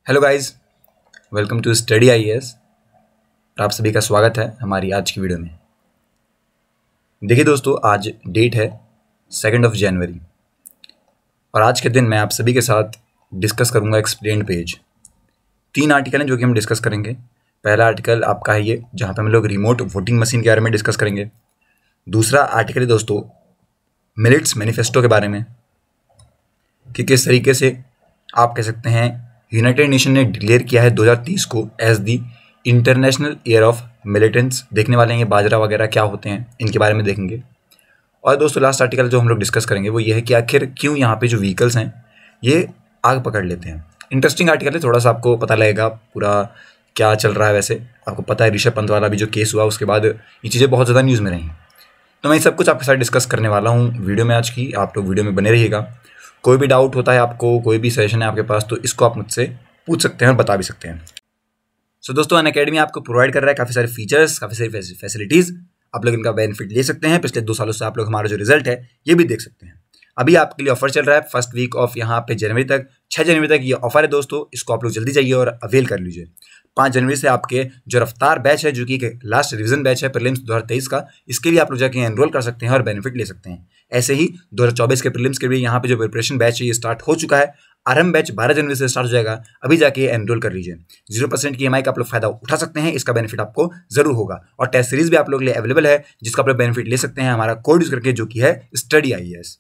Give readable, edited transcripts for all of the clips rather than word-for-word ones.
Hello guys, welcome to study IAS. आप सभी का स्वागत है हमारी आज की वीडियो में। देखिए दोस्तों, आज डेट है 2 जनवरी और आज के दिन मैं आप सभी के साथ डिस्कस करूंगा एक्सप्लेन्ड पेज। 3 आर्टिकल हैं जो कि हम डिस्कस करेंगे। पहला आर्टिकल आपका है ये, जहाँ पे हम लोग रिमोट वोटिंग मशीन के बारे में डिस्कस करेंगे। दूसरा आर्टिकल है दोस्तों मिलिट्स मैनिफेस्टो के बारे में, कि किस तरीके से आप कह सकते हैं यूनाइटेड नेशन ने डिक्लेयर किया है 2030 को as the international year of millets. देखने वाले हैं ये बाजरा वगैरह क्या होते हैं, इनके बारे में देखेंगे। और दोस्तों लास्ट आर्टिकल जो हम लोग डिस्कस करेंगे वो ये है कि आखिर क्यों यहाँ पे जो व्हीकल्स हैं ये आग पकड़ लेते हैं। इंटरेस्टिंग आर्टिकल है, थोड़ा सा आपको पता लगेगा पूरा क्या चल रहा है। वैसे आपको पता है ऋषभ पंत वाला भी जो केस हुआ उसके बाद ये चीज़ें बहुत ज़्यादा न्यूज़ में रही। तो मैं सब कुछ आपके साथ डिस्कस करने वाला हूँ वीडियो में आज की। आप लोग वीडियो में बने रहिएगा। कोई भी डाउट होता है आपको, कोई भी सजेशन है आपके पास, तो इसको आप मुझसे पूछ सकते हैं और बता भी सकते हैं। सो दोस्तों अनअकैडमी आपको प्रोवाइड कर रहा है काफ़ी सारे फीचर्स, काफ़ी सारी फैसिलिटीज़। आप लोग इनका बेनिफिट ले सकते हैं। पिछले 2 सालों से आप लोग हमारा जो रिजल्ट है ये भी देख सकते हैं। अभी आपके लिए ऑफर चल रहा है फर्स्ट वीक ऑफ यहाँ पे जनवरी तक, 6 जनवरी तक ये ऑफर है दोस्तों। इसको आप लोग जल्दी जाइए और अवेल कर लीजिए। 5 जनवरी से आपके जो रफ्तार बैच है, जो कि लास्ट रिवीजन बैच है प्रीलिम्स 2023 का, इसके लिए आप लोग जाके एनरोल कर सकते हैं और बेनिफिट ले सकते हैं। ऐसे ही 2024 के प्रीलिम्स के लिए यहाँ पे जो प्रिपरेशन बैच है ये स्टार्ट हो चुका है। आरंभ बैच 12 जनवरी से स्टार्ट हो जाएगा। अभी जाके एनरोल कर लीजिए। 0% की EMI का आप लोग फायदा उठा सकते हैं। इसका बेनिफिट आपको जरूर होगा। और टेस्ट सीरीज भी आप लोग के लिए अवेलेबल है, जिसका आप लोग बेनिफिट ले सकते हैं हमारा कोड यूज करके, जो कि है स्टडी आईएएस।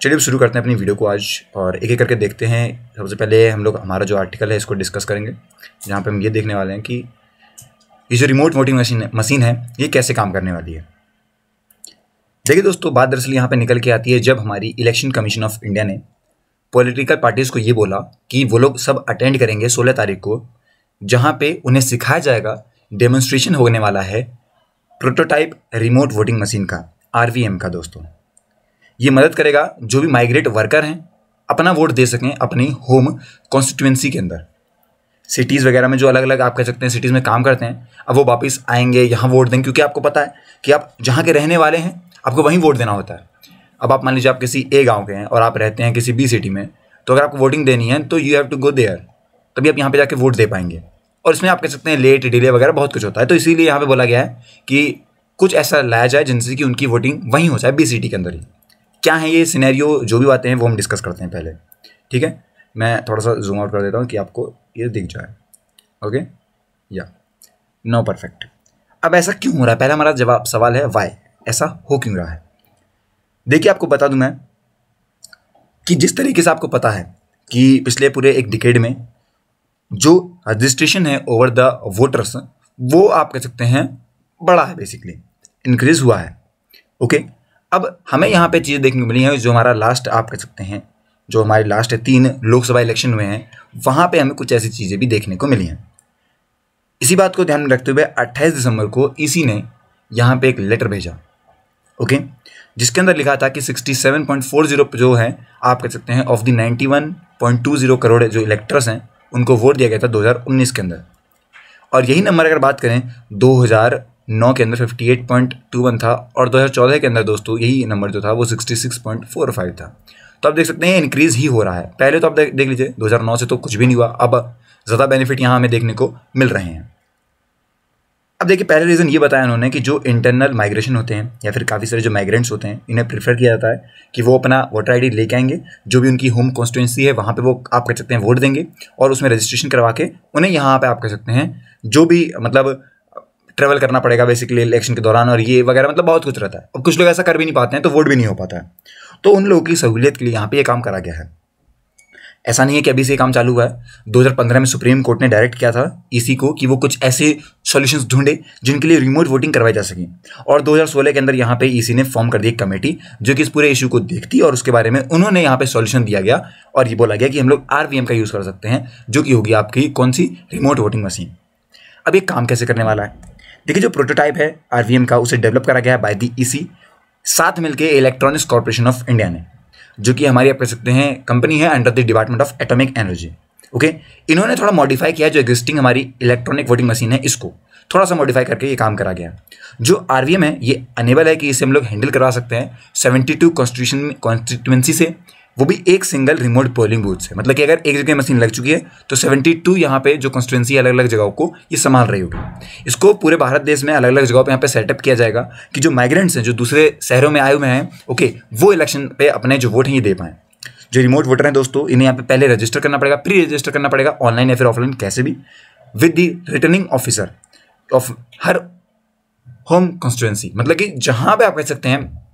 चलिए शुरू करते हैं अपनी वीडियो को आज और एक एक करके देखते हैं। सबसे पहले हम लोग हमारा जो आर्टिकल है इसको डिस्कस करेंगे, जहाँ पे हम ये देखने वाले हैं कि ये जो रिमोट वोटिंग मशीन है ये कैसे काम करने वाली है। देखिए दोस्तों, बात दरअसल यहाँ पे निकल के आती है जब हमारी इलेक्शन कमीशन ऑफ इंडिया ने पॉलिटिकल पार्टीज को ये बोला कि वो लोग सब अटेंड करेंगे 16 तारीख को, जहाँ पे उन्हें सिखाया जाएगा, डेमोन्स्ट्रेशन होने वाला है प्रोटोटाइप रिमोट वोटिंग मशीन का, RVM का। दोस्तों ये मदद करेगा जो भी माइग्रेट वर्कर हैं अपना वोट दे सकें अपनी होम कॉन्स्टिट्यूएंसी के अंदर। सिटीज़ वगैरह में जो अलग अलग आप कह सकते हैं सिटीज़ में काम करते हैं, अब वो वापस आएंगे यहाँ वोट देंगे, क्योंकि आपको पता है कि आप जहाँ के रहने वाले हैं आपको वहीं वोट देना होता है। अब आप मान लीजिए आप किसी A गांव के हैं और आप रहते हैं किसी B सिटी में, तो अगर आपको वोटिंग देनी है तो you have to go there, तभी आप यहाँ पे जाके वोट दे पाएंगे। और इसमें आप कह सकते हैं लेट डिले वगैरह बहुत कुछ होता है, तो इसीलिए यहाँ पे बोला गया है कि कुछ ऐसा लाया जाए जिनसे कि उनकी वोटिंग वहीं हो जाए, B सिटी के अंदर ही। क्या है ये सिनेरियो, जो भी बातें हैं वो हम डिस्कस करते हैं पहले, ठीक है। मैं थोड़ा सा जूम आउट कर देता हूँ कि आपको ये दिख जाए। ओके, या नो, परफेक्ट। अब ऐसा क्यों हो रहा है, पहला हमारा सवाल है वाई, ऐसा हो क्यों रहा है। देखिए आपको बता दूं मैं कि जिस तरीके से आपको पता है कि पिछले पूरे एक डिकेड में जो रजिस्ट्रेशन है ओवर द वोटर्स, वो आप कह सकते हैं बड़ा है, बेसिकली इंक्रीज हुआ है। ओके, अब हमें यहाँ पे चीज़ें देखने को मिली हैं जो हमारा लास्ट आप कह सकते हैं जो हमारे लास्ट 3 लोकसभा इलेक्शन हुए हैं, वहाँ पे हमें कुछ ऐसी चीज़ें भी देखने को मिली हैं। इसी बात को ध्यान में रखते हुए 28 दिसंबर को EC ने यहाँ पे एक लेटर भेजा, ओके, जिसके अंदर लिखा था कि 67.40 जो है आप कह सकते हैं ऑफ द 91.20 करोड़ जो इलेक्टर्स हैं उनको वोट दिया गया था 2019 के अंदर। और यही नंबर अगर बात करें 2009 के अंदर 58.21 था, और 2014 के अंदर दोस्तों यही नंबर जो था वो 66.45 था। तो आप देख सकते हैं इंक्रीज ही हो रहा है। पहले तो आप देख लीजिए 2009 से तो कुछ भी नहीं हुआ, अब ज़्यादा बेनिफिट यहाँ हमें देखने को मिल रहे हैं। अब देखिए पहले रीज़न ये बताया उन्होंने कि जो इंटरनल माइग्रेशन होते हैं या फिर काफ़ी सारे जो माइग्रेंट्स होते हैं, इन्हें प्रेफर किया जाता है कि वो अपना वोटर ID लेके आएंगे, जो भी उनकी होम कॉन्स्टिट्यूएंसी है वहाँ पे वो आप कह सकते हैं वोट देंगे, और उसमें रजिस्ट्रेशन करवा के उन्हें यहाँ पे आप कह सकते हैं जो भी मतलब ट्रैवल करना पड़ेगा बेसिकली इलेक्शन के दौरान, और ये वगैरह मतलब बहुत कुछ रहता है। अब कुछ लोग ऐसा कर भी नहीं पाते हैं तो वोट भी नहीं हो पाता है, तो उन लोगों की सहूलियत के लिए यहाँ पे ये काम करा गया है। ऐसा नहीं है कि अभी से ये काम चालू हुआ है। 2015 में सुप्रीम कोर्ट ने डायरेक्ट किया था EC को कि वो कुछ ऐसे सॉल्यूशंस ढूंढे जिनके लिए रिमोट वोटिंग करवाई जा सके, और 2016 के अंदर यहाँ पे EC ने फॉर्म कर दी एक कमेटी जो कि इस पूरे इशू को देखती, और उसके बारे में उन्होंने यहाँ पे सॉल्यूशन दिया गया और ये बोला गया कि हम लोग RVM का यूज़ कर सकते हैं, जो कि होगी आपकी कौन सी, रिमोट वोटिंग मशीन। अब ये काम कैसे करने वाला है, देखिए जो प्रोटोटाइप है RVM का उसे डेवलप करा गया है बाय दी EC, साथ मिलकर इलेक्ट्रॉनिक्स कॉर्पोरेशन ऑफ इंडिया ने, जो कि हमारी आप कह सकते हैं कंपनी है under the department of atomic energy. Okay, इन्होंने थोड़ा मॉडिफाई किया जो एग्जिस्टिंग हमारी इलेक्ट्रॉनिक वोटिंग मशीन है, इसको थोड़ा सा मॉडिफाई करके ये काम करा गया। जो RVM है ये अनेबल है कि इसे हम लोग हैंडल करवा सकते हैं 72 कॉन्स्टिट्यूएंसी से वो भी एक सिंगल रिमोट पोलिंग बूथ से। मतलब कि अगर एक जगह मशीन लग चुकी है तो 72 यहाँ पे जो कॉन्स्टिट्यूंसी अलग अलग जगहों को ये संभाल रही होगी। इसको पूरे भारत देश में अलग अलग जगहों पे यहाँ पे सेटअप किया जाएगा कि जो माइग्रेंट्स हैं, जो दूसरे शहरों में आए हुए हैं, ओके, वो इलेक्शन पे अपने जो वोट हैं ये दे पाएँ। जो रिमोट वोटर हैं दोस्तों, इन्हें यहाँ पे पहले रजिस्टर करना पड़ेगा, प्री रजिस्टर करना पड़ेगा, ऑनलाइन या फिर ऑफलाइन कैसे भी, with the returning officer of her home constituency. मतलब कि जहाँ पे आप कह सकते हैं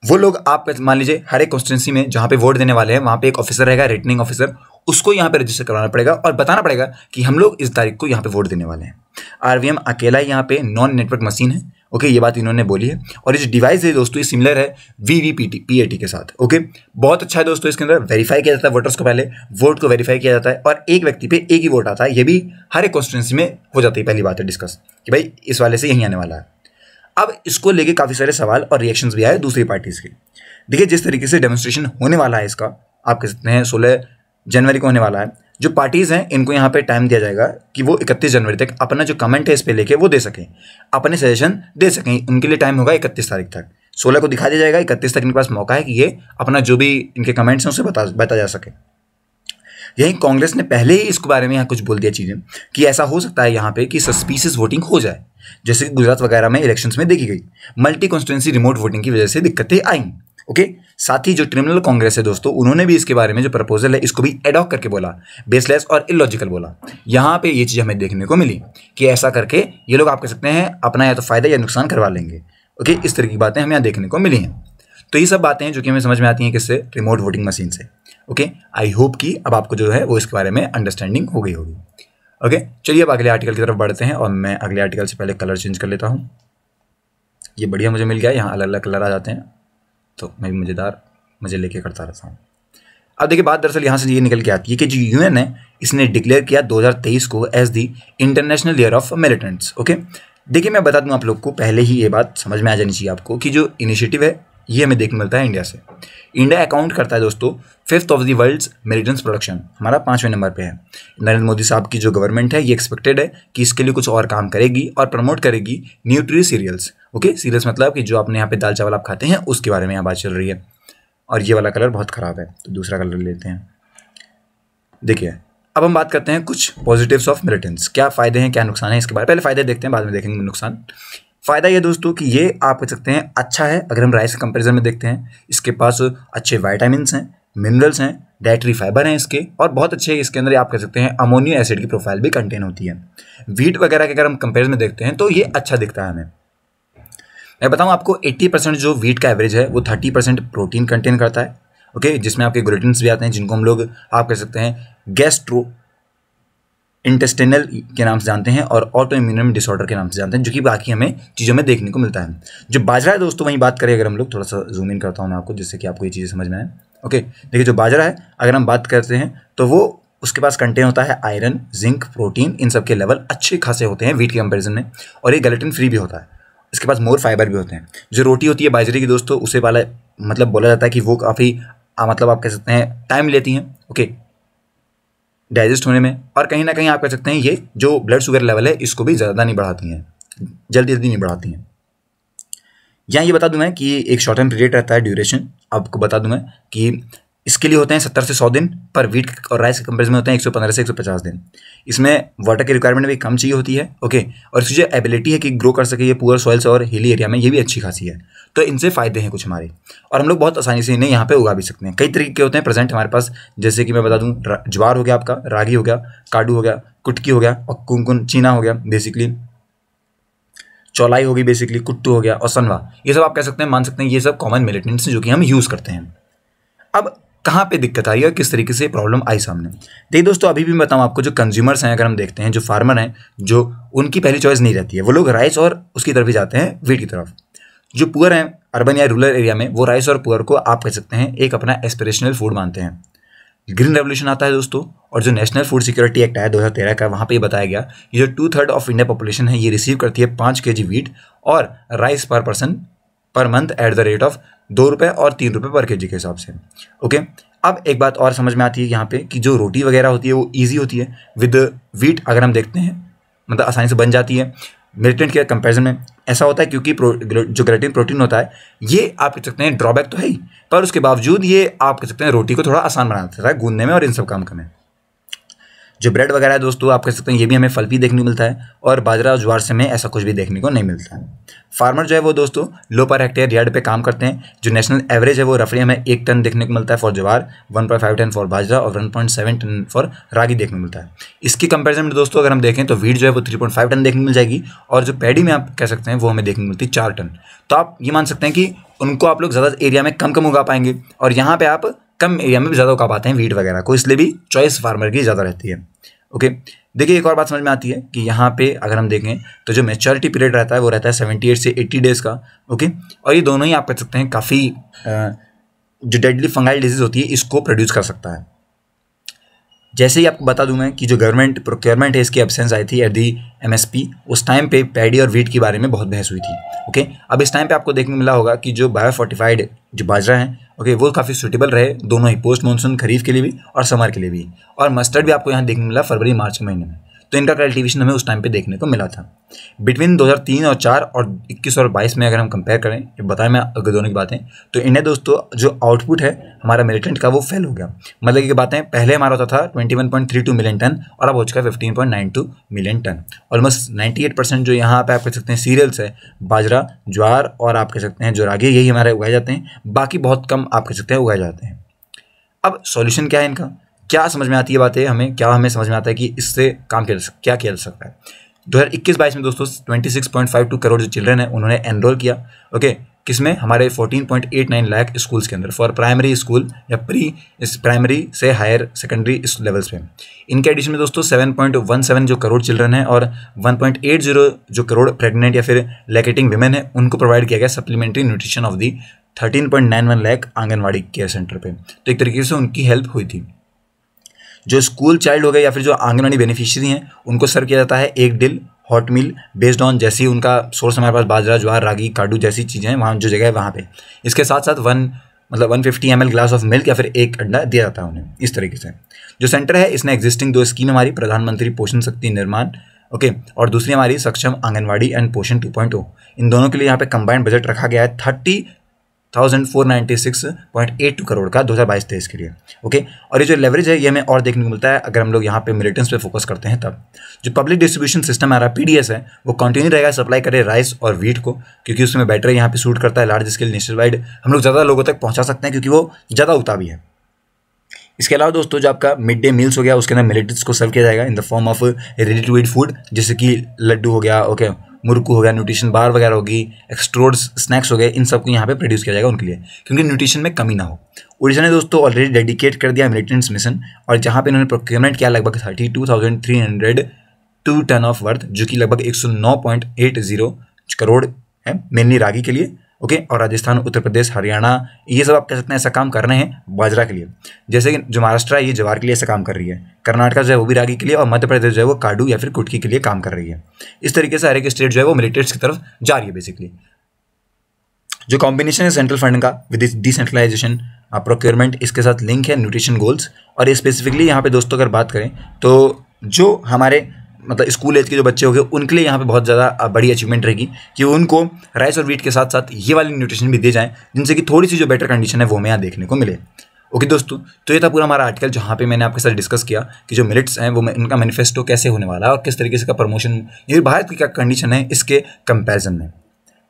वो लोग, आप मान लीजिए हर एक कॉन्स्टिट्यूंसी में जहाँ पे वोट देने वाले हैं वहाँ पे एक ऑफिसर रहेगा, रिटर्निंग ऑफिसर, उसको यहाँ पे रजिस्टर करवाना पड़ेगा और बताना पड़ेगा कि हम लोग इस तारीख को यहाँ पे वोट देने वाले हैं। आरवीएम अकेला ही यहाँ पे नॉन नेटवर्क मशीन है, ओके, ये बात इन्होंने बोली है। और ये जो डिवाइस है दोस्तों, ये सिमिलर है वीवीपीएटी के साथ, ओके, बहुत अच्छा है दोस्तों। इसके अंदर वेरीफाई किया जाता है वोटर्स को, पहले वोट को वेरीफाई किया जाता है और एक व्यक्ति पे एक ही वोट आता है। ये भी हर एक कॉन्स्टिट्यूंसी में हो जाती है। पहली बात है डिस्कस कि भाई इस वाले से यहीं आने वाला है। अब इसको लेके काफ़ी सारे सवाल और रिएक्शंस भी आए दूसरी पार्टीज़ के। देखिए जिस तरीके से डेमोन्स्ट्रेशन होने वाला है इसका, आप कह सकते हैं 16 जनवरी को होने वाला है। जो पार्टीज़ हैं इनको यहाँ पे टाइम दिया जाएगा कि वो 31 जनवरी तक अपना जो कमेंट है इस पे लेके वो दे सकें, अपने सजेशन दे सकें। उनके लिए टाइम होगा 31 तारीख तक। 16 को दिखा दिया जाएगा, 31 तक इनके पास मौका है कि ये अपना जो भी इनके कमेंट्स हैं उसे बता जा सके। यही कांग्रेस ने पहले ही इसके बारे में यहाँ कुछ बोल दिया चीज़ें कि ऐसा हो सकता है यहाँ पे कि सस्पिशियस वोटिंग हो जाए, जैसे कि गुजरात वगैरह में इलेक्शंस में देखी गई। मल्टी कॉन्स्टिट्यूंसी रिमोट वोटिंग की वजह से दिक्कतें आई, ओके। साथ ही जो ट्रिब्यूनल कांग्रेस है दोस्तों, उन्होंने भी इसके बारे में जो प्रपोजल है इसको भी एडॉक करके बोला, बेसलेस और इलॉजिकल बोला। यहाँ पे ये चीज़ हमें देखने को मिली कि ऐसा करके ये लोग, आप कह सकते हैं, अपना या तो फायदा या नुकसान करवा लेंगे, ओके। इस तरह की बातें हमें यहाँ देखने को मिली हैं। तो ये सब बातें हैं जो कि हमें समझ में आती हैं किससे, रिमोट वोटिंग मशीन से, ओके। आई होप कि अब आपको जो है वो इसके बारे में अंडरस्टैंडिंग हो गई होगी, ओके। चलिए अब अगले आर्टिकल की तरफ बढ़ते हैं और मैं अगले आर्टिकल से पहले कलर चेंज कर लेता हूँ। ये बढ़िया मुझे मिल गया, यहाँ अलग अलग कलर आ जाते हैं तो मैं भी मज़े लेके करता रहता हूँ। अब देखिए बात दरअसल यहाँ से ये निकल के आती है कि जो यूएन है इसने डिक्लेयर किया 2023 को as the international year of millets, okay. देखिए मैं बता दूँ आप लोग को, पहले ही ये बात समझ में आ जानी चाहिए आपको कि जो इनिशिएटिव है ये हमें देखने मिलता है इंडिया से। इंडिया अकाउंट करता है दोस्तों 5th of the world's millets production, हमारा 5वें नंबर पे है। नरेंद्र मोदी साहब की जो गवर्नमेंट है ये एक्सपेक्टेड है कि इसके लिए कुछ और काम करेगी और प्रमोट करेगी न्यूट्री सीरियल्स, ओके। सीरियल्स मतलब कि जो आपने यहाँ पे दाल चावल आप खाते हैं उसके बारे में यहाँ बात चल रही है। और ये वाला कलर बहुत ख़राब है तो दूसरा कलर लेते हैं। देखिए अब हम बात करते हैं कुछ पॉजिटिव्स ऑफ मिलिटेंट्स, क्या फ़ायदे हैं क्या नुकसान है इसके बारे में। पहले फ़ायदे देखते हैं, बाद में देखेंगे नुकसान। फ़ायदा ये दोस्तों कि ये आप कह सकते हैं अच्छा है। अगर हम राइस के कंपेरिजन में देखते हैं, इसके पास अच्छे वाइटामिन्स हैं, मिनरल्स हैं, डाइटरी फाइबर हैं इसके, और बहुत अच्छे इसके अंदर आप कह सकते हैं अमोनियो एसिड की प्रोफाइल भी कंटेन होती है। वीट वगैरह के अगर हम कंपेरिजन में देखते हैं तो ये अच्छा दिखता है हमें। मैं बताऊँ आपको 80% जो वीट का एवरेज है वो 30% प्रोटीन कंटेन करता है, ओके, जिसमें आपके ग्लूटेन्स भी आते हैं जिनको हम लोग आप कह सकते हैं गैस्ट्रो इंटेस्टिनल के नाम से जानते हैं और ऑटो इम्यून डिसऑर्डर के नाम से जानते हैं, जो कि बाकी हमें चीज़ों में देखने को मिलता है। जो बाजरा है दोस्तों, वहीं बात करें अगर हम लोग, थोड़ा सा जूम इन करता हूँ मैं आपको जिससे कि आपको ये चीज़ें समझ में आए, ओके। देखिए जो बाजरा है अगर हम बात करते हैं तो वो उसके पास कंटेन होता है आयरन, जिंक, प्रोटीन, इन सब के लेवल अच्छे खासे होते हैं वीट के कंपेरिजन में, और ये ग्लूटेन फ्री भी होता है। इसके पास मोर फाइबर भी होते हैं। जो रोटी होती है बाजरे की दोस्तों, उसे वाला मतलब बोला जाता है कि वो काफ़ी मतलब आप कह सकते हैं टाइम लेती हैं, ओके, डाइजेस्ट होने में, और कहीं ना कहीं आप कह सकते हैं ये जो ब्लड शुगर लेवल है इसको भी ज़्यादा नहीं बढ़ाती हैं, जल्दी नहीं बढ़ाती हैं। यहाँ ये बता दूं मैं कि एक शॉर्ट टर्म पीरियड रहता है ड्यूरेशन, आपको बता दूं मैं कि इसके लिए होते हैं 70 से 100 दिन, पर वीट और राइस के कंपेरिजन में होते हैं 115 से 150 दिन। इसमें वाटर की रिक्वायरमेंट भी कम चाहिए होती है, ओके, और इसकी जो एबिलिटी है कि ग्रो कर सके ये पुअर सॉइल्स और हिली एरिया में, ये भी अच्छी खासी है। तो इनसे फ़ायदे हैं कुछ हमारे, और हम लोग बहुत आसानी से इन्हें यहाँ पे उगा भी सकते हैं। कई तरीके के होते हैं प्रेजेंट हमारे पास, जैसे कि मैं बता दूँ ज्वार हो गया आपका, रागी हो गया, काडू हो गया, कुटकी हो गया, और कुनकुन चीना हो गया, बेसिकली चौलाई होगी, बेसिकली कुट्टू हो गया, और सनवा। ये सब आप कह सकते हैं, मान सकते हैं, ये सब कॉमन मिलेटेंट्स हैं जो कि हम यूज़ करते हैं। अब कहाँ पे दिक्कत आई और किस तरीके से प्रॉब्लम आई सामने, देखिए दोस्तों अभी भी मैं बताऊँ आपको, जो कंज्यूमर्स हैं अगर हम देखते हैं, जो फार्मर हैं, जो उनकी पहली चॉइस नहीं रहती है, वो लोग राइस और उसकी तरफ ही जाते हैं, वीट की तरफ। जो पुअर हैं अर्बन या रूरल एरिया में, वो राइस और पुअर को आप कह सकते हैं एक अपना एस्पिरेशनल फूड मानते हैं। ग्रीन रेवोल्यूशन आता है दोस्तों, और जो नेशनल फूड सिक्योरिटी एक्ट आया 2013 का, वहाँ पे बताया गया ये जो 2/3 ऑफ इंडिया पॉपुलेशन है ये रिसीव करती है 5 kg वीट और राइस पर person per month at the rate of 2 रुपये और 3 रुपये पर kg के हिसाब से, ओके। अब एक बात और समझ में आती है यहाँ पे कि जो रोटी वगैरह होती है वो ईजी होती है विद वीट, अगर हम देखते हैं मतलब आसानी से बन जाती है। मिलिटेंट के कंपैरिजन में ऐसा होता है क्योंकि जो ग्रेटिन प्रोटीन होता है ये आप कह सकते हैं ड्रॉबैक तो है ही, पर उसके बावजूद ये आप कह सकते हैं रोटी को थोड़ा आसान बना देता है गूंदने में और इन सब काम करने में। जो ब्रेड वगैरह है दोस्तों आप कह सकते हैं ये भी हमें फल भी देखने को मिलता है, और बाजरा और ज्वार से हमें ऐसा कुछ भी देखने को नहीं मिलता है। फार्मर जो है वो दोस्तों लो पर हेक्टेयर यार्ड पे काम करते हैं। जो नेशनल एवरेज है वो रफली हमें 1 टन देखने को मिलता है फॉर ज्वार, 1.5 टन फॉर बाजरा और 1.7 टन फॉर रागी देखने को मिलता है। इसकी कंपेरिजन में दोस्तों अगर हम देखें तो वीट जो है वो 3.5 टन देखने को मिल जाएगी, और जो पैडी में आप कह सकते हैं वो हमें देखने को मिलती है 4 टन। तो आप ये मान सकते हैं कि उनको आप लोग ज़्यादा एरिया में कम उगा पाएंगे, और यहाँ पे आप कम एरिया में भी ज़्यादा उगा पाते हैं वीट वगैरह को, इसलिए भी चॉइस फार्मर की ज़्यादा रहती है। ओके, देखिए एक और बात समझ में आती है कि यहाँ पे अगर हम देखें तो जो मैच्योरिटी पीरियड रहता है वो रहता है 78 से 80 डेज़ का। ओके, और ये दोनों ही आप कह सकते हैं काफ़ी जो डेडली फंगाइल डिजीज होती है इसको प्रोड्यूस कर सकता है। जैसे ही आपको बता दूं मैं कि जो गवर्नमेंट प्रोक्योरमेंट है इसकी एब्सेंस आई थी एट दी MSP, उस टाइम पे पैडी और वीट के बारे में बहुत बहस हुई थी। ओके, अब इस टाइम पे आपको देखने को मिला होगा कि जो बायोफोर्टिफाइड जो बाजरा है ओके वो काफ़ी सूटेबल रहे दोनों ही, पोस्ट मानसून खरीफ के लिए भी और समर के लिए भी, और मस्टर्ड भी आपको यहाँ देखने को मिला फरवरी मार्च के महीने में। तो इनका कल्टीवेशन हमें उस टाइम पे देखने को मिला था। बिटवीन 2003 और 4 और 21 और 22 में अगर हम कंपेयर करें, ये बताएं मैं अगर दोनों की बातें, तो इन्हें दोस्तों जो आउटपुट है हमारा मिलिटेंट का वो फेल हो गया। मतलब की बातें पहले हमारा होता था 21.32 मिलियन टन और अब हो चुका है 15.92 मिलियन टन। ऑलमोस्ट 98% जो यहाँ पे आप कह सकते हैं सीरियल्स है, बाजरा, ज्वार और आप कह सकते हैं जो रागी, यही हमारे उगाए जाते हैं, बाकी बहुत कम आप कह सकते हैं उगाए जाते हैं। अब सॉल्यूशन क्या है इनका, क्या समझ में आती है बातें हमें, क्या हमें समझ में आता है कि इससे काम क्या किया जा सकता है। 2021-22 में दोस्तों 26.52 करोड़ जो चिल्ड्रन है उन्होंने एनरोल किया। ओके, किसमें, हमारे 14.89 लाख स्कूल्स के अंदर फॉर प्राइमरी स्कूल या प्री प्राइमरी से हायर सेकेंडरी लेवल्स पे। इनके एडिशन में दोस्तों 7.17 जो करोड़ चिल्ड्रन है और 1.80 जो करोड़ प्रेग्नेंट या फिर लैक्टेटिंग विमेन है उनको प्रोवाइड किया गया supplementary nutrition of the 13.91 lakh anganwadi care centre पे। तो एक तरीके से उनकी हेल्प हुई थी। जो स्कूल चाइल्ड हो गए या फिर जो आंगनवाड़ी बेनिफिशियरी हैं उनको सर्व किया जाता है एक डिल हॉट मील बेस्ड ऑन जैसी उनका सोर्स हमारे पास बाजरा, ज्वार, रागी, काडू जैसी चीज़ें हैं वहाँ जो जगह है वहाँ पे। इसके साथ साथ 150 ml ग्लास ऑफ मिल्क या फिर एक अंडा दिया जाता है उन्हें। इस तरीके से जो सेंटर है इसने एग्जिस्टिंग 2 स्कीम हमारी प्रधानमंत्री पोषण शक्ति निर्माण ओके, और दूसरी हमारी सक्षम आंगनवाड़ी एंड पोषण 2.0, इन दोनों के लिए यहाँ पे कंबाइंड बजट रखा गया है 30,496.82 करोड़ का 2022-23 के लिए। ओके, और ये जो लेवरेज है ये हमें और देखने को मिलता है अगर हम लोग यहाँ पे मिलिटेंट्स पे फोकस करते हैं तब। जो पब्लिक डिस्ट्रीब्यूशन सिस्टम हमारा PDS है वो कंटिन्यू रहेगा सप्लाई करे राइस और वीट को, क्योंकि उसमें बेटर यहाँ पे सूट करता है, लार्ज स्केल नेशनल वाइड हम लोग ज़्यादा लोगों तक पहुँचा सकते हैं क्योंकि वो ज़्यादा उगता भी है। इसके अलावा दोस्तों जो आपका मिड डे मील्स हो गया उसके अंदर मिलिटेंट्स को सर्व किया जाएगा in the form of ready to eat food, जैसे कि लड्डू हो गया, ओके, मुर्कू हो गया, न्यूट्रिशन बार वगैरह होगी, एक्सट्रोड स्नैक्स हो गए, इन सबको यहाँ पे प्रोड्यूस किया जाएगा उनके लिए क्योंकि न्यूट्रिशन में कमी ना हो। ओडिशा ने दोस्तों ऑलरेडी डेडिकेट कर दिया मिलिटेंट्स मिशन, और जहाँ पे इन्होंने प्रोक्योरमेंट किया लगभग 32,302 टन ऑफ वर्थ, जो कि लगभग 109.80 करोड़ है मेनली रागी के लिए। ओके, और राजस्थान, उत्तर प्रदेश, हरियाणा ये सब आप कह सकते हैं ऐसा काम कर रहे हैं बाजरा के लिए। जैसे कि जो महाराष्ट्र है ये ज्वार के लिए ऐसा काम कर रही है, कर्नाटक जो है वो भी रागी के लिए, और मध्य प्रदेश जो है वो काडू या फिर कुटकी के लिए काम कर रही है। इस तरीके से हर एक स्टेट जो है वो मिलिटेंट्स की तरफ जा रही है बेसिकली। जो कॉम्बिनेशन है सेंट्रल फंड का विद डिसेंट्रलाइजेशन प्रोक्योरमेंट, इसके साथ लिंक है न्यूट्रिशन गोल्स। और ये स्पेसिफिकली यहाँ पे दोस्तों अगर बात करें तो जो हमारे मतलब स्कूल एज के जो बच्चे हो गए उनके लिए यहाँ पे बहुत ज़्यादा बड़ी अचीवमेंट रहेगी कि उनको राइस और वीट के साथ साथ ये वाली न्यूट्रिशन भी दिए जाएं, जिनसे कि थोड़ी सी जो बेटर कंडीशन है वो हमें यहाँ देखने को मिले। ओके दोस्तों, तो ये था पूरा हमारा आर्टिकल जहाँ पे मैंने आपके साथ डिस्कस किया कि जो मिलिट्स हैं वो उनका मैनिफेस्टो कैसे होने वाला है और किस तरीके से का प्रमोशन, ये भारत की क्या कंडीशन है इसके कंपेरिजन में।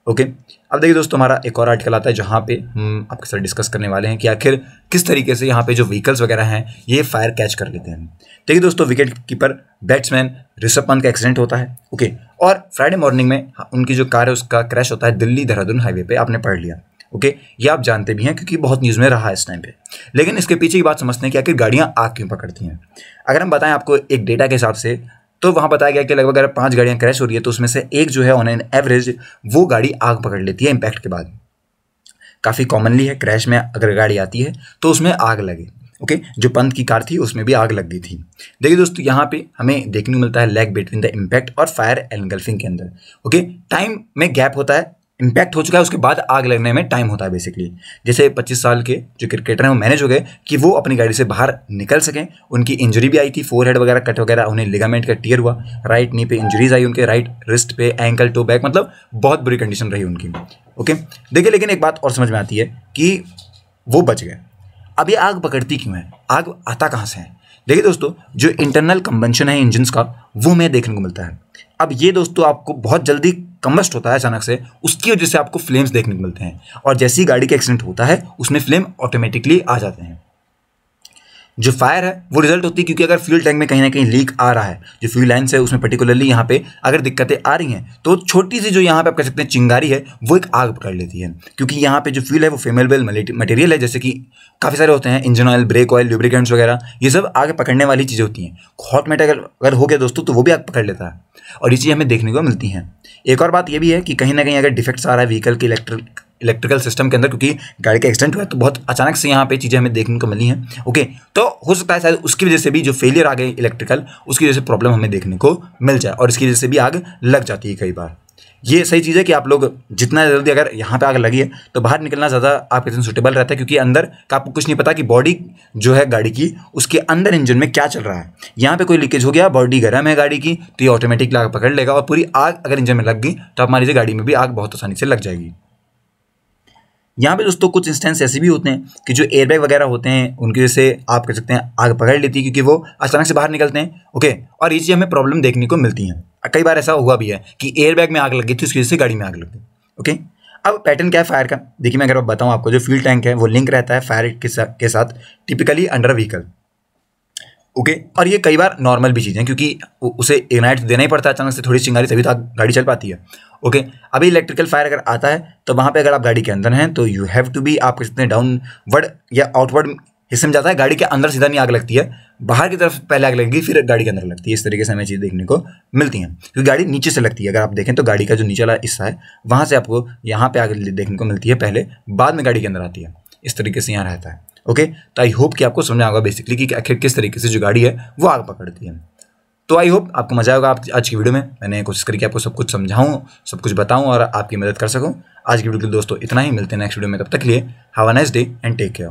ओके, अब देखिए दोस्तों हमारा एक और आर्टिकल आता है जहाँ पे हम आपके साथ डिस्कस करने वाले हैं कि आखिर किस तरीके से यहाँ पे जो व्हीकल्स वगैरह हैं ये फायर कैच कर लेते हैं। देखिए दोस्तों, wicket keeper batsman Rishabh Pant का एक्सीडेंट होता है। ओके, और फ्राइडे मॉर्निंग में उनकी जो कार है उसका क्रैश होता है दिल्ली देहरादून हाईवे पे, आपने पढ़ लिया। ओके, ये आप जानते भी हैं क्योंकि बहुत न्यूज़ में रहा है इस टाइम पे। लेकिन इसके पीछे की बात समझते हैं कि आखिर गाड़ियाँ आग क्यों पकड़ती हैं। अगर हम बताएं आपको एक डेटा के हिसाब से, तो वहाँ बताया गया कि लगभग अगर 5 गाड़ियाँ क्रैश हो रही है तो उसमें से एक जो है ऑन एन एवरेज वो गाड़ी आग पकड़ लेती है इम्पैक्ट के बाद। काफ़ी कॉमनली है क्रैश में अगर गाड़ी आती है तो उसमें आग लगे। ओके, जो पंत की कार थी उसमें भी आग लग गई थी। देखिए दोस्तों, यहाँ पे हमें देखने को मिलता है लैग बिटवीन द इम्पैक्ट और फायर एनगल्फिंग के अंदर। ओके, टाइम में गैप होता है इम्पैक्ट हो चुका है उसके बाद आग लगने में टाइम होता है बेसिकली। जैसे 25 साल के जो क्रिकेटर हैं वो मैनेज हो गए कि वो अपनी गाड़ी से बाहर निकल सकें। उनकी इंजरी भी आई थी, फोरहेड वगैरह कट वगैरह, उन्हें लिगामेंट का टियर हुआ, राइट नी पे इंजरीज आई उनके, राइट रिस्ट पे, एंकल, टो, बैक, मतलब बहुत बुरी कंडीशन रही उनकी। ओके, देखिए लेकिन एक बात और समझ में आती है कि वो बच गए। अब ये आग पकड़ती क्यों है, आग आता कहाँ से है? देखिए दोस्तों, जो इंटरनल कंबंशन है इंजन्स का वो हमें देखने को मिलता है। अब ये दोस्तों आपको बहुत जल्दी कंबस्ट होता है अचानक से, उसकी वजह से आपको फ्लेम्स देखने को मिलते हैं, और जैसे ही गाड़ी का एक्सीडेंट होता है उसमें फ्लेम ऑटोमेटिकली आ जाते हैं। जो फायर है वो रिजल्ट होती है क्योंकि अगर फ्यूल टैंक में कहीं ना कहीं लीक आ रहा है, जो फ्यूल लाइन्स है उसमें पर्टिकुलरली यहाँ पे अगर दिक्कतें आ रही हैं तो छोटी सी जो यहाँ पे आप कह सकते हैं चिंगारी है वो एक आग पकड़ लेती है। क्योंकि यहाँ पे जो फ्यूल है वो फ्लेमेबल मटेरियल है, जैसे कि काफ़ी सारे होते हैं, engine oil, brake oil, lubricants वगैरह, ये सब आग पकड़ने वाली चीज़ें होती हैं। हॉट मेटल अगर हो गया दोस्तों तो वो भी आग पकड़ लेता है, और ये चीज़ें हमें देखने को मिलती हैं। एक और बात ये भी है कि कहीं ना कहीं अगर डिफेक्ट्स आ रहा है व्हीकल के इलेक्ट्रिकल सिस्टम के अंदर, क्योंकि गाड़ी का एक्सीडेंट हुआ है तो बहुत अचानक से यहाँ पे चीज़ें हमें देखने को मिली हैं। ओके, तो हो सकता है शायद उसकी वजह से भी जो फेलियर आ गए इलेक्ट्रिकल, उसकी वजह से प्रॉब्लम हमें देखने को मिल जाए, और इसकी वजह से भी आग लग जाती है कई बार। ये सही चीज़ है कि आप लोग जितना जल्दी, अगर यहाँ पे आग लगी है तो बाहर निकलना ज़्यादा आपके लिए सूटेबल रहता है, क्योंकि अंदर का आपको कुछ नहीं पता कि बॉडी जो है गाड़ी की, उसके अंदर इंजन में क्या चल रहा है। यहाँ पे कोई लीकेज हो गया, बॉडी गर्म है गाड़ी की, तो ये ऑटोमेटिकली आग पकड़ लेगा, और पूरी आग अगर इंजन में लग गई तो आप मान लीजिए गाड़ी में भी आग बहुत आसानी से लग जाएगी। यहाँ पे दोस्तों कुछ इंस्टेंस ऐसे भी होते हैं कि जो एयरबैग वगैरह होते हैं उनकी वजह से आप कह सकते हैं आग पकड़ लेती है, क्योंकि वो अचानक से बाहर निकलते हैं। ओके, और ये चीज़ हमें प्रॉब्लम देखने को मिलती है। कई बार ऐसा हुआ भी है कि एयरबैग में आग लग गई थी, उसकी वजह से गाड़ी में आग लग गई। ओके, अब पैटर्न क्या है फायर का, देखिए मैं अगर बताऊँ आपको, जो फ्यूल टैंक है वो लिंक रहता है फायर के साथ टिपिकली अंडर व्हीकल। ओके, और ये कई बार नॉर्मल भी चीज़ है, क्योंकि उसे इग्नाइट देना ही पड़ता है अचानक से थोड़ी चिंगारी, तभी तो गाड़ी चल पाती है। ओके, अभी इलेक्ट्रिकल फायर अगर आता है तो वहाँ पे अगर आप गाड़ी के अंदर हैं तो यू हैव टू बी, आप कह सकते हैं डाउनवर्ड या आउटवर्ड हिस्से में जाता है, गाड़ी के अंदर सीधा नहीं आग लगती है, बाहर की तरफ पहले आग लगेगी फिर गाड़ी के अंदर लगती है। इस तरीके से हमें चीज़ देखने को मिलती हैं, क्योंकि गाड़ी नीचे से लगती है। अगर आप देखें तो गाड़ी का जो नीचे वाला हिस्सा है वहाँ से आपको यहाँ पे आग देखने को मिलती है पहले, बाद में गाड़ी के अंदर आती है। इस तरीके से यहाँ रहता है। ओके, तो आई होप कि आपको समझ आएगा बेसिकली कि आखिर किस तरीके से जो गाड़ी है वो आग पकड़ती है। तो आई होप आपको मजा आएगा आज की वीडियो में। मैंने कोशिश करी कि आपको सब कुछ समझाऊं, सब कुछ बताऊं और आपकी मदद कर सकूं। आज की वीडियो के लिए दोस्तों इतना ही, मिलते हैं नेक्स्ट वीडियो में, तब तक के लिए have a nice day and take care.